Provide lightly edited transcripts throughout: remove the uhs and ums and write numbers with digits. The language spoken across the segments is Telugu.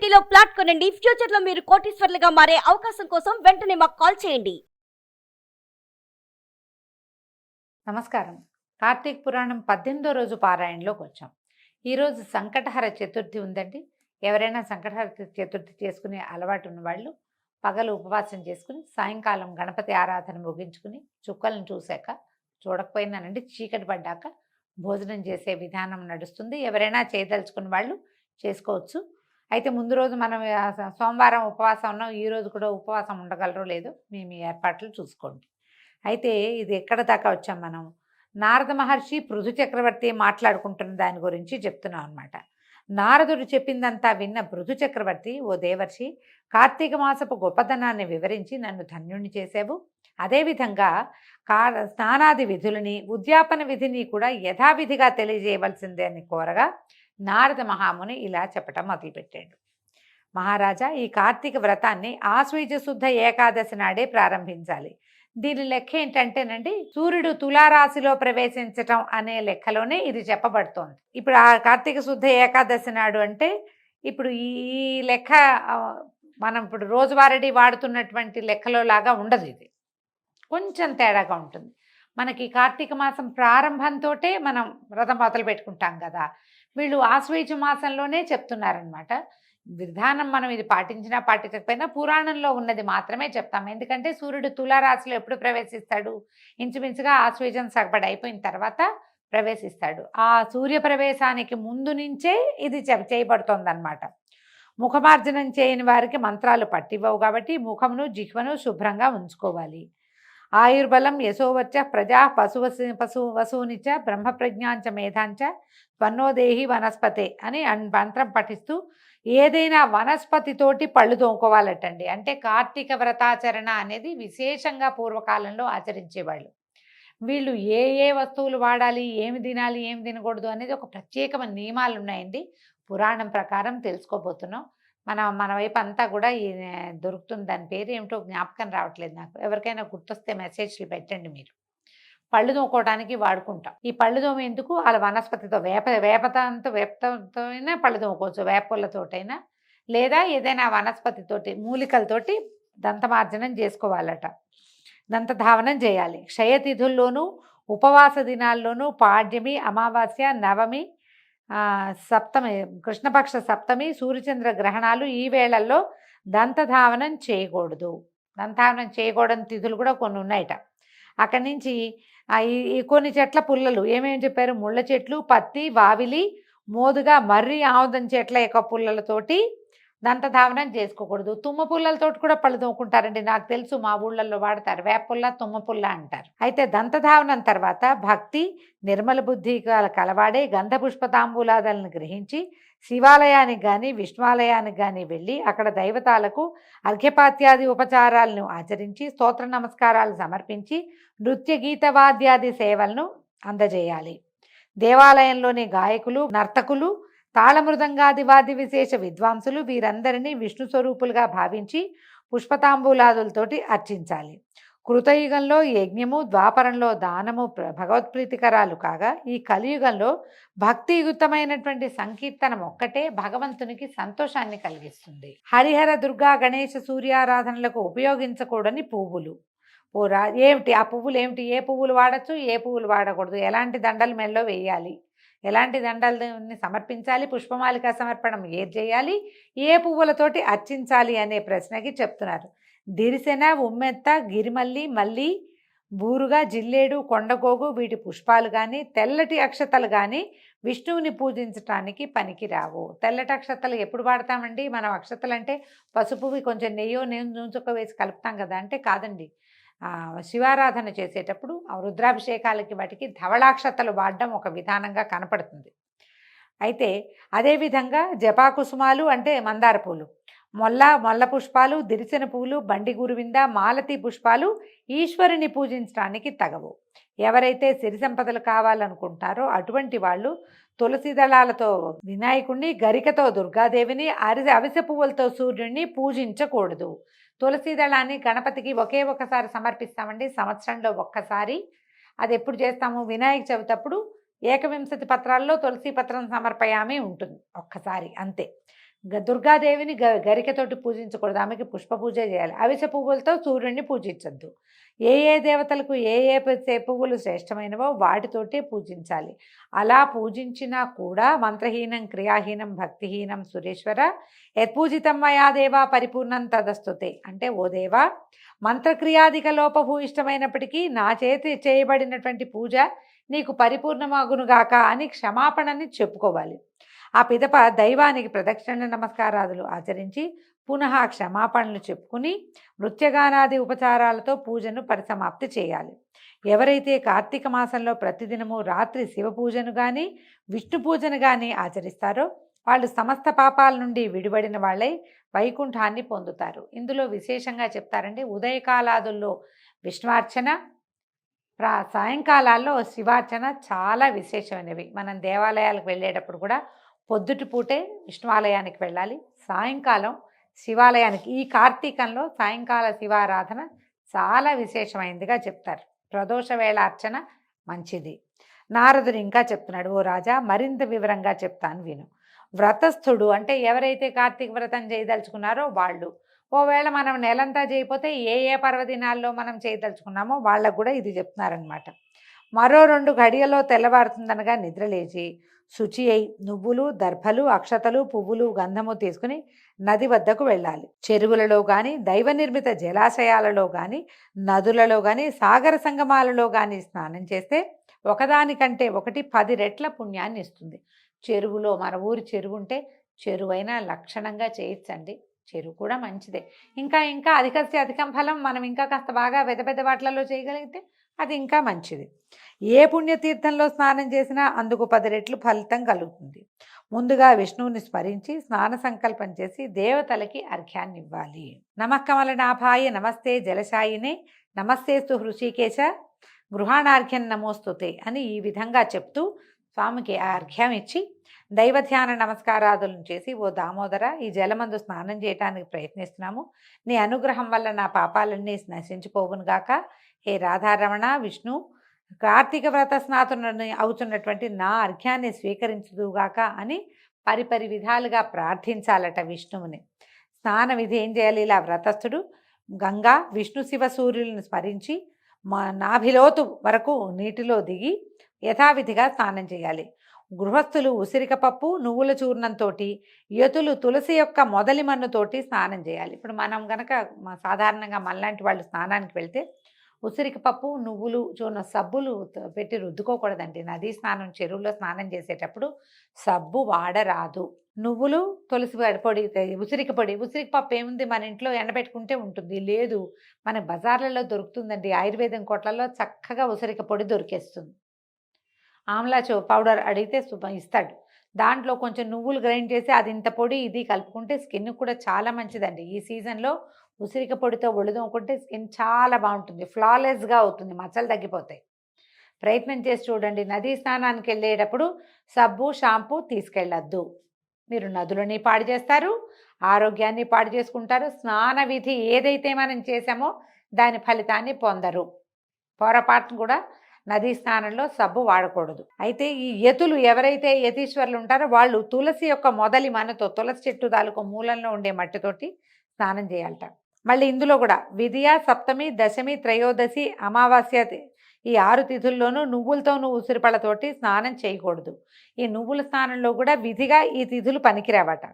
సిటీలో ప్లాట్ కొనండి. ఫ్యూచర్ లో మీరు కోటీశ్వర్లుగా మారే అవకాశం కోసం వెంటనే మాకు కాల్ చేయండి. నమస్కారం. కార్తీక పురాణం 18వ రోజు పారాయణలోకి వచ్చాం. ఈరోజు సంకటహర చతుర్థి ఉందండి. ఎవరైనా సంకటహర చతుర్థి చేసుకునే అలవాటు ఉన్నవాళ్ళు పగలు ఉపవాసం చేసుకుని సాయంకాలం గణపతి ఆరాధన ముగించుకుని చుక్కలను చూశాక, చూడకపోయినానండి చీకటి పడ్డాక భోజనం చేసే విధానం నడుస్తుంది. ఎవరైనా చేయదలుచుకున్న వాళ్ళు చేసుకోవచ్చు. అయితే ముందు రోజు మనం సోమవారం ఉపవాసం ఉన్నాం. ఈరోజు కూడా ఉపవాసం ఉండగలరో లేదో మీ ఏర్పాట్లు చూసుకోండి. అయితే ఇది ఎక్కడ దాకా వచ్చాం మనం? నారద మహర్షి పృథు చక్రవర్తి మాట్లాడుకుంటున్న దాని గురించి చెప్తున్నాం అనమాట. నారదుడు చెప్పిందంతా విన్న పృథు చక్రవర్తి, ఓ దేవర్షి, కార్తీక మాసపు గొప్పతనాన్ని వివరించి నన్ను ధన్యుణ్ణి చేసావు. అదేవిధంగా స్నానాది విధులని, ఉద్యాపన విధిని కూడా యథావిధిగా తెలియజేయవలసిందే అని కోరగా నారద మహాముని ఇలా చెప్పటం మొదలుపెట్టాడు. మహారాజా, ఈ కార్తీక వ్రతాన్ని ఆశ్వీజ శుద్ధ ఏకాదశి నాడే ప్రారంభించాలి. దీని లెక్క ఏంటంటేనండి, సూర్యుడు తులారాశిలో ప్రవేశించటం అనే లెక్కలోనే ఇది చెప్పబడుతోంది. ఇప్పుడు ఆ కార్తీక శుద్ధ ఏకాదశి నాడు అంటే ఇప్పుడు ఈ లెక్క మనం ఇప్పుడు రోజువారీ వాడుతున్నటువంటి లెక్కలో లాగా ఉండదు. ఇది కొంచెం తేడాగా ఉంటుంది. మనకి కార్తీక మాసం ప్రారంభంతో మనం వ్రతం మొదలు పెట్టుకుంటాం కదా, వీళ్ళు ఆశ్వీజ మాసంలోనే చెప్తున్నారనమాట. విధానం మనం ఇది పాటించినా పాటించకపోయినా పురాణంలో ఉన్నది మాత్రమే చెప్తాం. ఎందుకంటే సూర్యుడు తులారాశిలో ఎప్పుడు ప్రవేశిస్తాడు? ఇంచుమించుగా ఆశ్వీజం సగపడి అయిపోయిన తర్వాత ప్రవేశిస్తాడు. ఆ సూర్య ప్రవేశానికి ముందు నుంచే ఇది చేయబడుతోందన్నమాట. ముఖమార్జనం చేయని వారికి మంత్రాలు పట్టివ్వవు కాబట్టి ముఖమును జిహ్వను శుభ్రంగా ఉంచుకోవాలి. ఆయుర్బలం యశోవచ్చ ప్రజా వసూనిచ బ్రహ్మప్రజ్ఞాంచ మేధాంచ త్వన్నోదేహి వనస్పతే అని మంత్రం పఠిస్తూ ఏదైనా వనస్పతితోటి పళ్ళు తోముకోవాలటండి. అంటే కార్తీక వ్రతాచరణ అనేది విశేషంగా పూర్వకాలంలో ఆచరించేవాళ్ళు. వీళ్ళు ఏ వస్తువులు వాడాలి, ఏమి తినాలి, ఏమి తినకూడదు అనేది ఒక ప్రత్యేకమైన నియమాలు ఉన్నాయండి. పురాణం ప్రకారం తెలుసుకోబోతున్నాం. మన వైపు అంతా కూడా దొరుకుతుంది. దాని పేరు ఏమిటో జ్ఞాపకం రావట్లేదు నాకు. ఎవరికైనా గుర్తొస్తే మెసేజ్లు పెట్టండి. మీరు పళ్ళు తోముకోవడానికి వాడుకుంటాం. ఈ పళ్ళు తోమ ఎందుకు? అలా వనస్పతితో వేపతో అయినా పళ్ళు తోముకోవచ్చు, వేపలతోటైనా, లేదా ఏదైనా వనస్పతితోటి మూలికలతోటి దంతమార్జనం చేసుకోవాలట. దంతధావనం చేయాలి. క్షయతిథుల్లోనూ ఉపవాస దినాల్లోనూ పాడ్యమి, అమావాస్య, నవమి, సప్తమి, కృష్ణపక్ష సప్తమి, సూర్యచంద్ర గ్రహణాలు ఈ వేళల్లో దంతధావనం చేయకూడదు. దంతధావనం చేయకూడని తిథులు కూడా కొన్ని ఉన్నాయట. అక్కడి నుంచి ఈ కొన్ని చెట్ల పుల్లలు ఏమేమి చెప్పారు? ముళ్ళ చెట్లు, పత్తి, వావిలి, మోదుగా, మర్రి, ఆముదం చెట్ల యొక్క పుల్లలతోటి దంతధావనం చేసుకోకూడదు. తుమ్మ పుల్లలతోటి కూడా పళ్ళు తోముకుంటారండి. నాకు తెలుసు, మా ఊళ్ళల్లో వాడతారు. వేపుల్ల, తుమ్మ పుల్ల అంటారు. అయితే దంతధావనం తర్వాత భక్తి నిర్మల బుద్ధి కలవాడే గంధ పుష్పతాంబూలాదాలను గ్రహించి శివాలయానికి కానీ విష్ణువాలయానికి కానీ వెళ్ళి అక్కడ దైవతాలకు అర్ఘ్యపాత్యాది ఉపచారాలను ఆచరించి స్తోత్ర నమస్కారాలు సమర్పించి నృత్య గీత వాద్యాది సేవలను అందజేయాలి. దేవాలయంలోని గాయకులు, నర్తకులు, తాళమృదంగాది వాద్య విశేష విద్వాంసులు వీరందరినీ విష్ణు స్వరూపులుగా భావించి పుష్పతాంబూలాదులతోటి అర్చించాలి. కృతయుగంలో యజ్ఞము, ద్వాపరంలో దానము భగవత్ప్రీతికరాలు కాగా ఈ కలియుగంలో భక్తియుక్తమైనటువంటి సంకీర్తనం ఒక్కటే భగవంతునికి సంతోషాన్ని కలిగిస్తుంది. హరిహర, దుర్గా, గణేష, సూర్యారాధనలకు ఉపయోగించకూడని పువ్వులు. ఏమిటి ఆ పువ్వులు? ఏమిటి? ఏ పువ్వులు వాడచ్చు, ఏ పువ్వులు వాడకూడదు, ఎలాంటి దండలు మెల్లో వేయాలి, ఎలాంటి దండలని సమర్పించాలి, పుష్పమాలిక సమర్పణం ఏది చేయాలి, ఏ పువ్వులతోటి అర్చించాలి అనే ప్రశ్నకి చెప్తున్నారు. దిరిసెన, ఉమ్మెత్త, గిరిమల్లి, మల్లి, బూరుగా, జిల్లేడు, కొండగోగు వీటి పుష్పాలు కానీ తెల్లటి అక్షతలు కానీ విష్ణువుని పూజించటానికి పనికిరావు. తెల్లటి అక్షతలు ఎప్పుడు వాడతామండి? మనం అక్షతలు అంటే పసుపువి కొంచెం నెయ్యో నూనె వేసి కలుపుతాం కదా, అంటే కాదండి. శివారాధన చేసేటప్పుడు రుద్రాభిషేకాలకి వాటికి ధవళాక్షతలు వాడడం ఒక విధానంగా కనపడుతుంది. అయితే అదేవిధంగా జపాకుసుమాలు అంటే మందార పూలు, మొల్ల పుష్పాలు, దిరిసిన పూలు, బండి గురువింద, మాలతి పుష్పాలు ఈశ్వరుని పూజించడానికి తగవు. ఎవరైతే సిరి సంపదలు కావాలనుకుంటారో అటువంటి వాళ్ళు తులసి దళాలతో వినాయకుడిని, గరికతో దుర్గాదేవిని, అవిసె పువ్వులతో సూర్యుడిని పూజించకూడదు. తులసి దళాన్ని గణపతికి ఒకసారి సమర్పిస్తామండి, సంవత్సరంలో ఒక్కసారి. అది ఎప్పుడు చేస్తాము? వినాయక చవితి అప్పుడు ఏకవింశతి పత్రాల్లో తులసి పత్రం సమర్పయామి ఉంటుంది, ఒక్కసారి అంతే. దుర్గాదేవిని గరికతోటి పూజించకూడదు, ఆమెకి పుష్ప పూజ చేయాలి. అవిసె పువ్వులతో సూర్యుడిని పూజించద్దు. ఏ ఏ దేవతలకు ఏ ఏ పువ్వులు శ్రేష్టమైనవో వాటితోటే పూజించాలి. అలా పూజించినా కూడా మంత్రహీనం క్రియాహీనం భక్తిహీనం సురేశ్వర యత్పూజితం మయా దేవా పరిపూర్ణం తదస్తుతే. అంటే ఓ దేవా, మంత్రక్రియాధిక లోపభూయిష్టమైనప్పటికీ నా చేతి చేయబడినటువంటి పూజ నీకు పరిపూర్ణమగునుగాక అని క్షమాపణని చెప్పుకోవాలి. ఆ పిదప దైవానికి ప్రదక్షిణ నమస్కారాదులు ఆచరించి పునః క్షమాపణలు చెప్పుకుని నృత్యగానాది ఉపచారాలతో పూజను పరిసమాప్తి చేయాలి. ఎవరైతే కార్తీక మాసంలో ప్రతిదినము రాత్రి శివ పూజను కానీ విష్ణు పూజను కానీ ఆచరిస్తారో వాళ్ళు సమస్త పాపాల నుండి విడిపడిన వాళ్ళై వైకుంఠాన్ని పొందుతారు. ఇందులో విశేషంగా చెప్తారంటే ఉదయకాలాదుల్లో విష్ణువార్చన, సాయంకాలాల్లో శివార్చన చాలా విశేషమైనవి. మనం దేవాలయాలకు వెళ్ళేటప్పుడు కూడా పొద్దుటి పూటే విష్ణువాలయానికి వెళ్ళాలి, సాయంకాలం శివాలయానికి. ఈ కార్తీకంలో సాయంకాల శివారాధన చాలా విశేషమైనదిగా చెప్తారు. ప్రదోష వేళ అర్చన మంచిది. నారదుడు ఇంకా చెప్తున్నాడు, ఓ రాజా మరింత వివరంగా చెప్తాను విను. వ్రతస్థుడు అంటే ఎవరైతే కార్తీక వ్రతం చేయదలుచుకున్నారో వాళ్ళు, ఓవేళ మనం నెలంతా చేయకపోతే ఏ ఏ పర్వదినాల్లో మనం చేయదలుచుకున్నామో వాళ్ళకు కూడా ఇది చెప్తున్నారనమాట. మరో 2 గడియలో తెల్లవారుతుందనగా నిద్రలేచి శుచి అయి నువ్వులు దర్భలు అక్షతలు పువ్వులు గంధము తీసుకుని నది వద్దకు వెళ్ళాలి. చెరువులలో కానీ దైవ నిర్మిత జలాశయాలలో కానీ నదులలో కానీ సాగర సంగమాలలో కానీ స్నానం చేస్తే ఒకదానికంటే ఒకటి 10 రెట్ల పుణ్యాన్ని ఇస్తుంది. చెరువులో మన ఊరి చెరువు ఉంటే చెరువైనా లక్షణంగా చేయొచ్చండి. చెరువు కూడా మంచిదే. ఇంకా ఇంకా అధికం ఫలం. మనం ఇంకా కాస్త బాగా పెద్ద వాటిలలో చేయగలిగితే అది ఇంకా మంచిది. ఏ పుణ్యతీర్థంలో స్నానం చేసినా అందుకు 10 రెట్లు ఫలితం కలుగుతుంది. ముందుగా విష్ణువుని స్మరించి స్నాన సంకల్పం చేసి దేవతలకి అర్ఘ్యాన్ని ఇవ్వాలి. నమఃకమలనాభాయ నమస్తే జలశాయినే నమస్తేస్తు హృషికేశ గృహాణార్ఘ్యం నమోస్తుతే అని ఈ విధంగా చెప్తూ స్వామికి ఆ అర్ఘ్యం ఇచ్చి దైవధ్యాన నమస్కారాదులను చేసి, ఓ దామోదర, ఈ జలమందు స్నానం చేయటానికి ప్రయత్నిస్తున్నాము. నీ అనుగ్రహం వల్ల నా పాపాలన్నీ నశించిపోవునుగాక. హే రాధారమణ విష్ణు, కార్తీక వ్రత స్నాతుని అవుతున్నటువంటి నా అర్ఘ్యాన్ని స్వీకరించుదుగాక అని పరిపరి విధాలుగా ప్రార్థించాలట విష్ణువుని. స్నాన విధి ఏం చేయాలి? ఇలా వ్రతస్థుడు గంగా విష్ణు శివ సూర్యులను స్మరించి నాభిలోతు వరకు నీటిలో దిగి యథావిధిగా స్నానం చేయాలి. గృహస్థులు ఉసిరికపప్పు నువ్వుల చూర్ణంతో, యతులు తులసి యొక్క మొదలి మన్నుతోటి స్నానం చేయాలి. ఇప్పుడు మనం కనుక సాధారణంగా మనలాంటి వాళ్ళు స్నానానికి వెళ్తే ఉసిరికపప్పు నువ్వులు చూర్ణం సబ్బులు పెట్టి రుద్దుకోకూడదండి. నదీ స్నానం చెరువులో స్నానం చేసేటప్పుడు సబ్బు వాడరాదు. నువ్వులు తులసి పొడి ఉసిరికపప్పు ఏముంది, మన ఇంట్లో ఎండబెట్టుకుంటే ఉంటుంది. లేదు, మన బజార్లలో దొరుకుతుందండి. ఆయుర్వేదం కొట్లలో చక్కగా ఉసిరిక పొడి దొరికేస్తుంది. ఆమ్లా పౌడర్ అడిగితే ఇస్తాడు. దాంట్లో కొంచెం నువ్వులు గ్రైండ్ చేసి అది ఇంత పొడి ఇది కలుపుకుంటే స్కిన్ కూడా చాలా మంచిదండి. ఈ సీజన్లో ఉసిరిక పొడితో ఒళ్ళుదోముకుంటే స్కిన్ చాలా బాగుంటుంది, ఫ్లాలెస్గా అవుతుంది, మచ్చలు తగ్గిపోతాయి. ప్రయత్నం చేసి చూడండి. నదీ స్నానానికి వెళ్ళేటప్పుడు సబ్బు షాంపూ తీసుకెళ్ళొద్దు. మీరు నదులని పాడు చేస్తారు, ఆరోగ్యాన్ని పాడు చేసుకుంటారు. స్నాన విధి ఏదైతే మనం చేసామో దాని ఫలితాన్ని పొందరు. పొరపాటును కూడా నదీ స్నానంలో సబ్బు వాడకూడదు. అయితే ఈ యతులు ఎవరైతే యతీశ్వరులు ఉంటారో వాళ్ళు తులసి యొక్క మొదలి మనతో, తులసి చెట్టు తాలూకు మూలంలో ఉండే మట్టితోటి స్నానం చేయాలట. మళ్ళీ ఇందులో కూడా విధియ సప్తమి దశమి త్రయోదశి అమావాస్య ఈ 6 తిథుల్లోనూ నువ్వులతోనూ ఉసిరిపళ్ళతోటి స్నానం చేయకూడదు. ఈ నువ్వుల స్నానంలో కూడా విధిగా ఈ తిథులు పనికిరావట.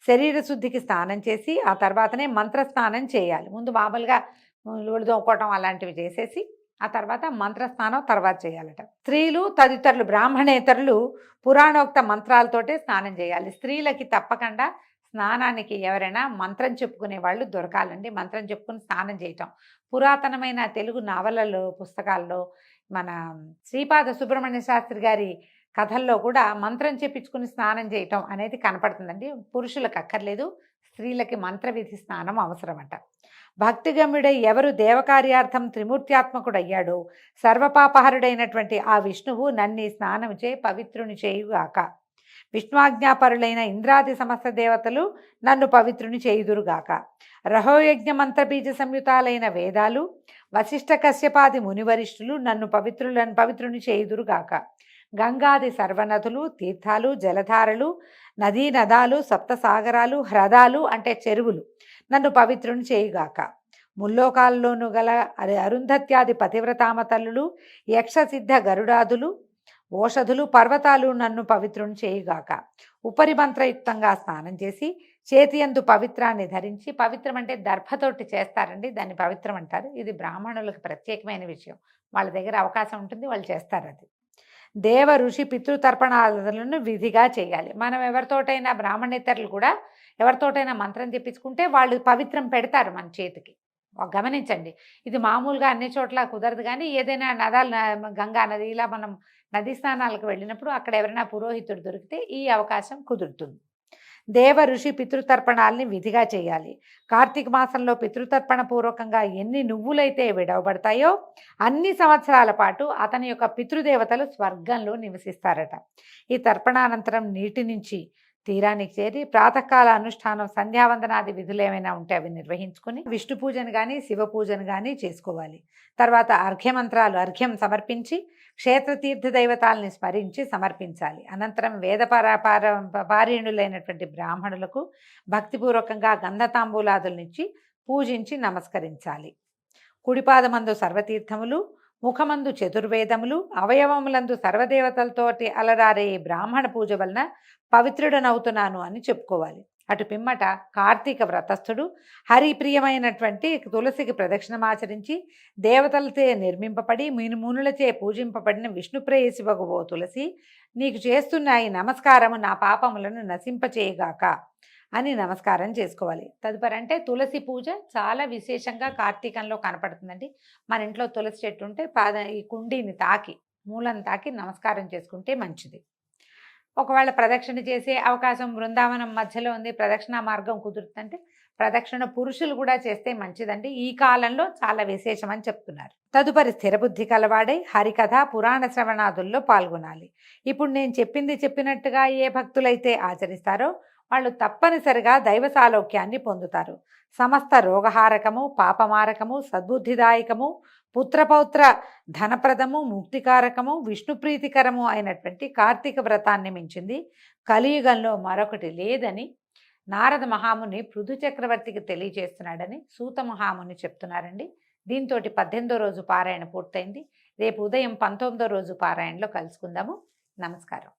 శరీర శుద్ధికి స్నానం చేసి ఆ తర్వాతనే మంత్ర స్నానం చేయాలి. ముందు మామూలుగా ఒళ్ళుదోముకోవటం అలాంటివి చేసేసి ఆ తర్వాత మంత్రస్నానం తర్వాత చేయాలట. స్త్రీలు తదితరులు బ్రాహ్మణేతరులు పురాణోక్త మంత్రాలతోటే స్నానం చేయాలి. స్త్రీలకి తప్పకుండా స్నానానికి ఎవరైనా మంత్రం చెప్పుకునే వాళ్ళు దొరకాలండి. మంత్రం చెప్పుకుని స్నానం చేయటం పురాతనమైన తెలుగు నావలలో పుస్తకాల్లో మన శ్రీపాద సుబ్రహ్మణ్య శాస్త్రి గారి కథల్లో కూడా మంత్రం చెప్పించుకుని స్నానం చేయటం అనేది కనపడుతుందండి. పురుషులకు అక్కర్లేదు, స్త్రీలకి మంత్ర విధి స్నానం అవసరమట. భక్తిగమ్యుడై ఎవరు దేవకార్యార్థం త్రిమూర్త్యాత్మకుడయ్యాడో సర్వపాపహరుడైనటువంటి ఆ విష్ణువు నన్ను స్నానముచే పవిత్రుని చేయుగాక. విష్ణువాజ్ఞాపరులైన ఇంద్రాది సమస్త దేవతలు నన్ను పవిత్రుని చేయుదురుగాక. రహోయజ్ఞ మంత్రబీజ సంయుతాలైన వేదాలు వశిష్ఠ కశ్యపాది మునివరిష్ఠులు నన్ను పవిత్రుని చేయుదురుగాక. గంగాది సర్వనదులు, తీర్థాలు, జలధారలు, నదీ నదాలు, సప్తసాగరాలు, హ్రదాలు అంటే చెరువులు నన్ను పవిత్రుని చేయుగాక. ముల్లోకాల్లోనూ గల అరుంధత్యాది పతివ్రతామ తల్లులు, యక్షసిద్ధ గరుడాదులు, ఓషధులు, పర్వతాలు నన్ను పవిత్రుని చేయుగాక. ఉపరిమంత్రయుక్తంగా స్నానం చేసి చేతియందు పవిత్రాన్ని ధరించి, పవిత్రం అంటే దర్భతోటి చేస్తారండి, దాన్ని పవిత్రం అంటారు. ఇది బ్రాహ్మణులకు ప్రత్యేకమైన విషయం, వాళ్ళ దగ్గర అవకాశం ఉంటుంది, వాళ్ళు చేస్తారు. అది దేవ ఋషి పితృతర్పణాలను విధిగా చేయాలి. మనం ఎవరితోటైనా బ్రాహ్మణేతరులు కూడా ఎవరితోటైనా మంత్రం చెప్పించుకుంటే వాళ్ళు పవిత్రం పెడతారు మన చేతికి. గమనించండి, ఇది మామూలుగా అన్ని చోట్ల కుదరదు, కానీ ఏదైనా నదాలు, గంగా నది, ఇలా మనం నదీ స్నానాలకు వెళ్ళినప్పుడు అక్కడ ఎవరైనా పురోహితుడు దొరికితే ఈ అవకాశం కుదురుతుంది. దేవ ఋషి పితృతర్పణాలని విధిగా చేయాలి. కార్తీక మాసంలో పితృతర్పణ పూర్వకంగా ఎన్ని నువ్వులైతే విడవబడతాయో అన్ని సంవత్సరాల పాటు అతని యొక్క పితృదేవతలు స్వర్గంలో నివసిస్తారట. ఈ తర్పణానంతరం నీటి నుంచి తీరానికి చేరి ప్రాతకాల అనుష్ఠానం, సంధ్యావందనాది విధులు ఏమైనా ఉంటే అవి నిర్వహించుకుని విష్ణు పూజను కానీ శివ పూజను కానీ చేసుకోవాలి. తర్వాత అర్ఘ్యమంత్రాలు అర్ఘ్యం సమర్పించి క్షేత్రతీర్థ దైవతాలని స్మరించి సమర్పించాలి. అనంతరం పారీణులైనటువంటి బ్రాహ్మణులకు భక్తిపూర్వకంగా గంధతాంబూలాదులనిచ్చి పూజించి నమస్కరించాలి. కుడిపాదమందు సర్వతీర్థములు, ముఖమందు చతుర్వేదములు, అవయవములందు సర్వదేవతలతోటి అలరారే బ్రాహ్మణ పూజ వలన పవిత్రుడనవుతున్నాను అని చెప్పుకోవాలి. అటు పిమ్మట కార్తీక వ్రతస్థుడు హరిప్రియమైనటువంటి తులసికి ప్రదక్షిణమాచరించి దేవతలచే నిర్మింపబడి మునులచే పూజింపబడిన విష్ణుప్రేయసివగువో తులసి, నీకు చేస్తున్న ఈ నమస్కారము నా పాపములను నశింపచేయగాక అని నమస్కారం చేసుకోవాలి. తదుపరి అంటే తులసి పూజ చాలా విశేషంగా కార్తీకంలో కనపడుతుందండి. మన ఇంట్లో తులసి చెట్టు ఉంటే ఈ కుండీని తాకి, మూలను తాకి నమస్కారం చేసుకుంటే మంచిది. ఒకవేళ ప్రదక్షిణ చేసే అవకాశం బృందావనం మధ్యలో ఉంది, ప్రదక్షిణ మార్గం కుదురుతుందంటే ప్రదక్షిణ పురుషులు కూడా చేస్తే మంచిదండి. ఈ కాలంలో చాలా విశేషమని చెప్తున్నారు. తదుపరి స్థిరబుద్ధి కలవాడై హరికథ పురాణ శ్రవణాదుల్లో పాల్గొనాలి. ఇప్పుడు నేను చెప్పినట్టుగా ఏ భక్తులైతే ఆచరిస్తారో వాళ్ళు తప్పనిసరిగా దైవ సాలోక్యాన్ని పొందుతారు. సమస్త రోగహారకము, పాపమారకము, సద్బుద్ధిదాయకము, పుత్రపౌత్ర ధనప్రదము, ముక్తికారకము, విష్ణుప్రీతికరము అయినటువంటి కార్తీక వ్రతాన్ని మించింది కలియుగంలో మరొకటి లేదని నారద మహాముని పృథు చక్రవర్తికి తెలియజేస్తున్నాడని సూత మహాముని చెప్తున్నారండి. దీంతో 18వ రోజు పారాయణ పూర్తయింది. రేపు ఉదయం 19వ రోజు పారాయణలో కలుసుకుందాము. నమస్కారం.